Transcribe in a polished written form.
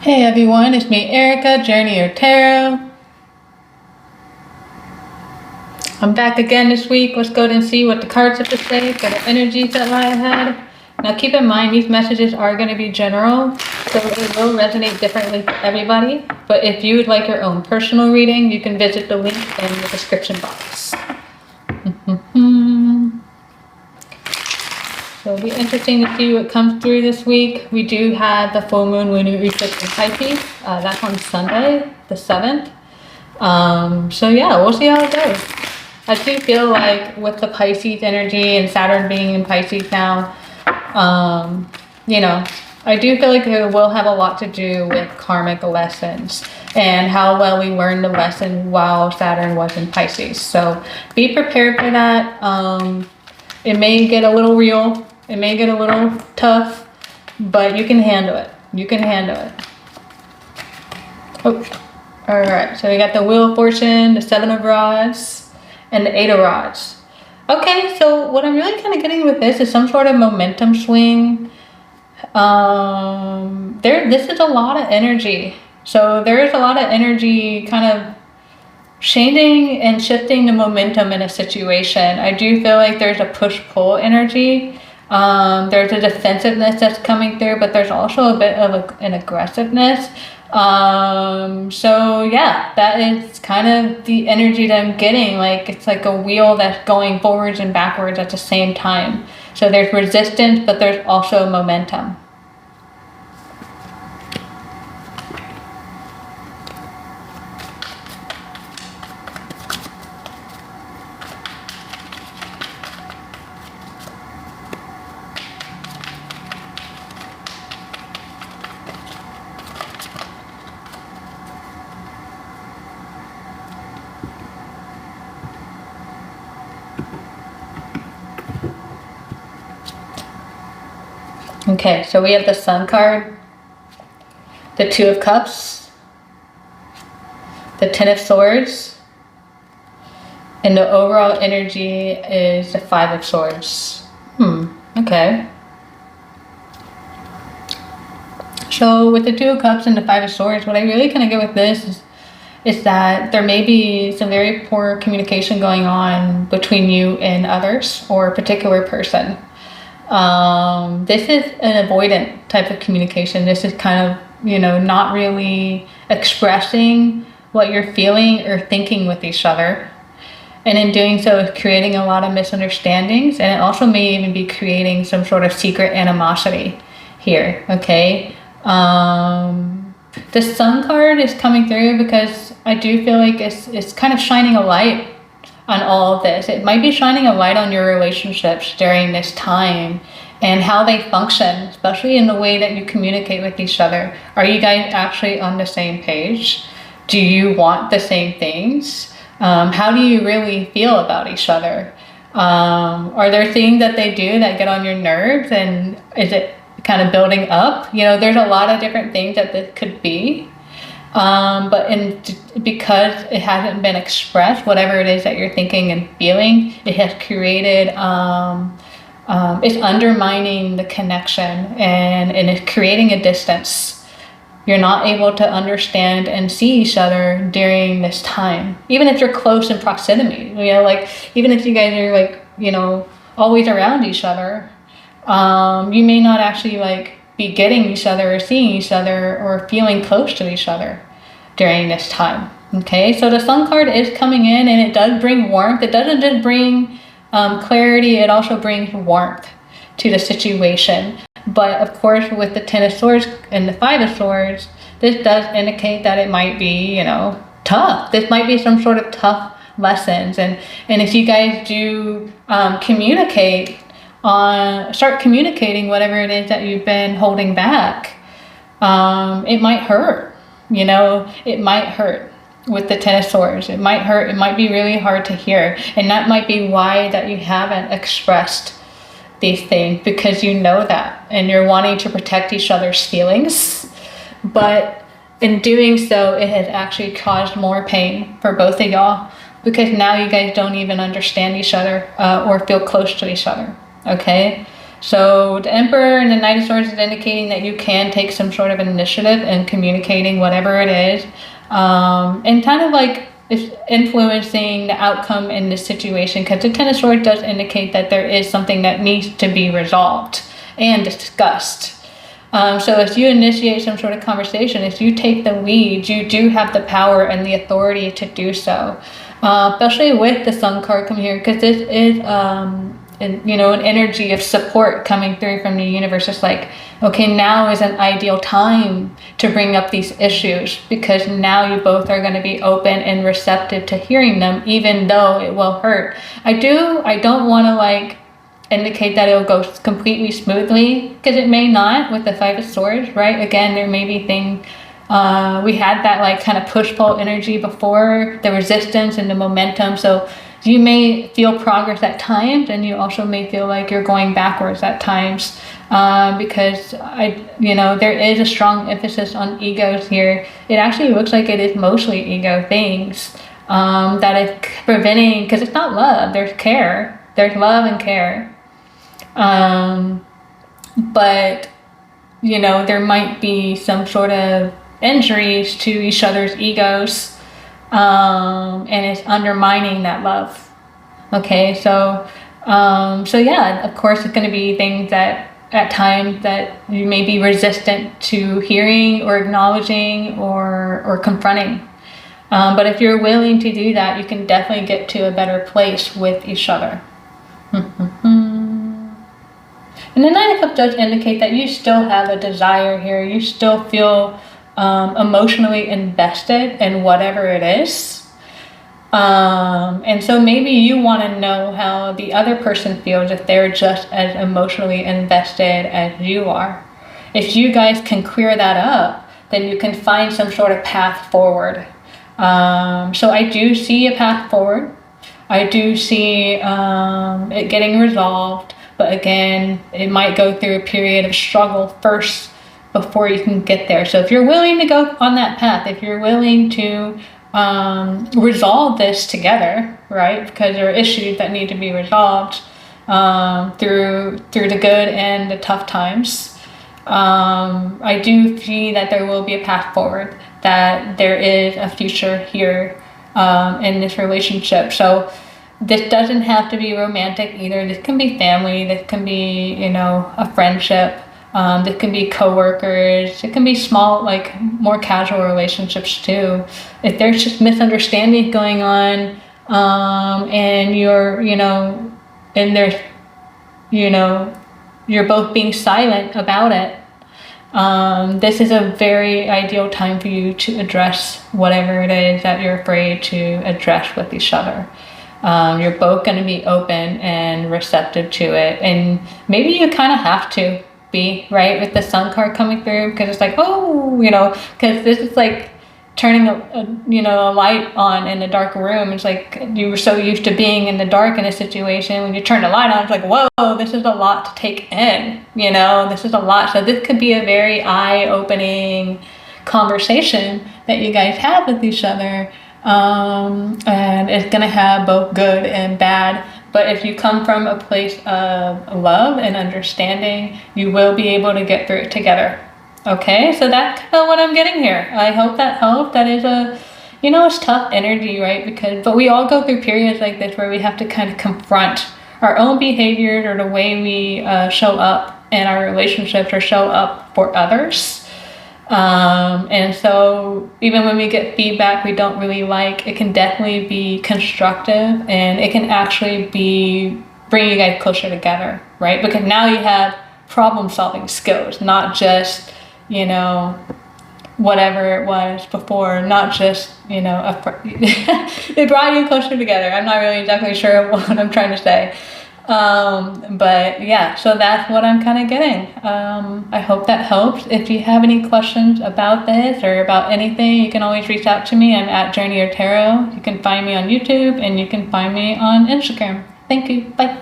Hey everyone, it's me Erica, Journey or Tarot. I'm back again this week. Let's go and see what the cards have to say for the energies that lie ahead. Now keep in mind these messages are going to be general, so it will resonate differently for everybody. But if you would like your own personal reading, you can visit the link in the description box. So it'll be interesting to see what comes through this week. We do have the full moon lunar eclipse in Pisces. That's on Sunday, the 7th. So yeah, we'll see how it goes. I do feel like with the Pisces energy and Saturn being in Pisces now, I do feel like it will have a lot to do with karmic lessons and how well we learned the lesson while Saturn was in Pisces. So be prepared for that. It may get a little real. It may get a little tough, but you can handle it. You can handle it. Oh, all right. So we got the Wheel of Fortune, the 7 of Rods, and the 8 of Rods. Okay, so what I'm really kind of getting with this is some sort of momentum swing. This is a lot of energy. So there is a lot of energy kind of changing and shifting the momentum in a situation. I do feel like there's a push-pull energy. There's a defensiveness that's coming through, but there's also a bit of an aggressiveness. So yeah, that is kind of the energy that I'm getting. Like it's like a wheel that's going forwards and backwards at the same time. So there's resistance, but there's also momentum. Okay, so we have the Sun card, the 2 of Cups, the 10 of Swords, and the overall energy is the 5 of Swords. Okay. So with the 2 of Cups and the 5 of Swords, what I really kind of get with this is that there may be some very poor communication going on between you and others or a particular person. This is an avoidant type of communication. This is kind of, not really expressing what you're feeling or thinking with each other. And in doing so, it's creating a lot of misunderstandings. And it also may even be creating some sort of secret animosity here, okay? The Sun card is coming through because I do feel like it's kind of shining a light on all of this. It might be shining a light on your relationships during this time and how they function, especially in the way that you communicate with each other. Are you guys actually on the same page? Do you want the same things? How do you really feel about each other? Are there things that they do that get on your nerves, and is it kind of building up? There's a lot of different things that this could be. Because it hasn't been expressed, whatever it is that you're thinking and feeling, it has created, it's undermining the connection and it's creating a distance. You're not able to understand and see each other during this time, even if you're close in proximity. Even if you guys are always around each other, you may not actually be getting each other or seeing each other or feeling close to each other during this time. Okay, so the Sun card is coming in and it does bring warmth. It doesn't just bring clarity, it also brings warmth to the situation. But of course, with the 10 of Swords and the 5 of Swords, this does indicate that it might be, tough. This might be some sort of tough lessons. And if you guys do start communicating whatever it is that you've been holding back, it might hurt. It might hurt with the 10 of Swords. It might hurt. It might be really hard to hear. And that might be why that you haven't expressed these things, because you know that and you're wanting to protect each other's feelings. But in doing so, it has actually caused more pain for both of y'all, because now you guys don't even understand each other or feel close to each other. Okay, So the Emperor and the Knight of Swords is indicating that you can take some sort of initiative in communicating whatever it is, and kind of like influencing the outcome in this situation, because the Ten of Swords does indicate that there is something that needs to be resolved and discussed. So if you initiate some sort of conversation, if you take the lead, you do have the power and the authority to do so. Especially with the Sun card coming here, because this is an energy of support coming through from the universe. It's like, okay, now is an ideal time to bring up these issues, because now you both are going to be open and receptive to hearing them, even though it will hurt. I don't want to like indicate that it'll go completely smoothly, because it may not with the Five of Swords, right? Again, there may be things, we had that like kind of push-pull energy before, the resistance and the momentum. So you may feel progress at times, and you also may feel like you're going backwards at times, because there is a strong emphasis on egos here. It actually looks like it is mostly ego things that is preventing, because it's not love, there's care, there's love and care. But there might be some sort of injuries to each other's egos, and it's undermining that love. Okay, so yeah, of course it's going to be things that at times that you may be resistant to hearing or acknowledging or confronting. But if you're willing to do that, you can definitely get to a better place with each other. And the Nine of Cups does indicate that you still have a desire here. You still feel emotionally invested in whatever it is. And so maybe you want to know how the other person feels if they're just as emotionally invested as you are. If you guys can clear that up, then you can find some sort of path forward. So I do see a path forward. I do see it getting resolved. But again, it might go through a period of struggle first before you can get there. So if you're willing to go on that path, if you're willing to resolve this together, right? Because there are issues that need to be resolved through the good and the tough times. I do see that there will be a path forward, that there is a future here in this relationship. So this doesn't have to be romantic either. This can be family. This can be, a friendship. This can be coworkers. It can be small, like more casual relationships too. If there's just misunderstanding going on, and you're, and there's, you're both being silent about it, this is a very ideal time for you to address whatever it is that you're afraid to address with each other. You're both going to be open and receptive to it, and maybe you kind of have to be, right, with the Sun card coming through, because it's like, because this is like turning a light on in a dark room. It's like you were so used to being in the dark in a situation. When you turn the light on, it's like, whoa, this is a lot to take in, this is a lot. So this could be a very eye-opening conversation that you guys have with each other. And it's going to have both good and bad. But if you come from a place of love and understanding, you will be able to get through it together. Okay, so that's kind of what I'm getting here. I hope that helped. That is it's tough energy, right? But we all go through periods like this where we have to kind of confront our own behaviors or the way we show up in our relationships or show up for others. And so even when we get feedback we don't really like, it can definitely be constructive, and it can actually be bring you guys closer together, right? Because now you have problem solving skills, not just, whatever it was before, not just, they brought you closer together. I'm not really exactly sure what I'm trying to say. But yeah, so that's what I'm kind of getting. I hope that helps. If you have any questions about this or about anything, you can always reach out to me. I'm at Journey or Tarot. You can find me on YouTube, and you can find me on Instagram. Thank you. Bye.